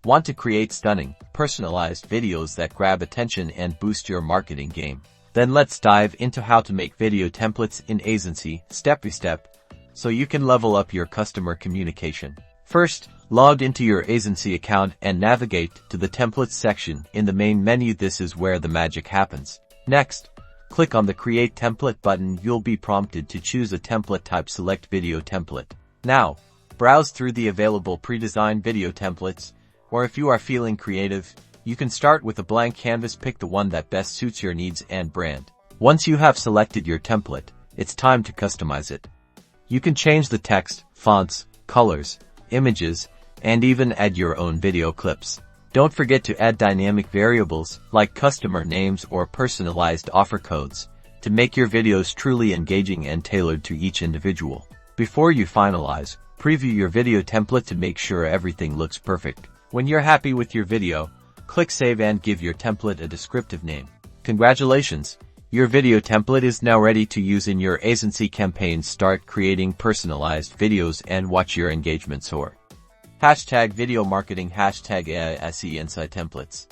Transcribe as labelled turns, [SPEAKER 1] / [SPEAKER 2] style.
[SPEAKER 1] Want to create stunning, personalized videos that grab attention and boost your marketing game? Then let's dive into how to make video templates in Aisensy step by step, so you can level up your customer communication. First, log into your Aisensy account and navigate to the Templates section in the main menu. This is where the magic happens. Next, click on the Create Template button. You'll be prompted to choose a template type. Select Video Template. Now, browse through the available pre-designed video templates, or if you are feeling creative, you can start with a blank canvas. Pick the one that best suits your needs and brand. Once you have selected your template, it's time to customize it. You can change the text, fonts, colors, images, and even add your own video clips. Don't forget to add dynamic variables like customer names or personalized offer codes to make your videos truly engaging and tailored to each individual. Before you finalize, preview your video template to make sure everything looks perfect. When you're happy with your video, click Save and give your template a descriptive name. Congratulations! Your video template is now ready to use in your Aisensy campaigns. Start creating personalized videos and watch your engagement soar. #video marketing #Aisensy templates.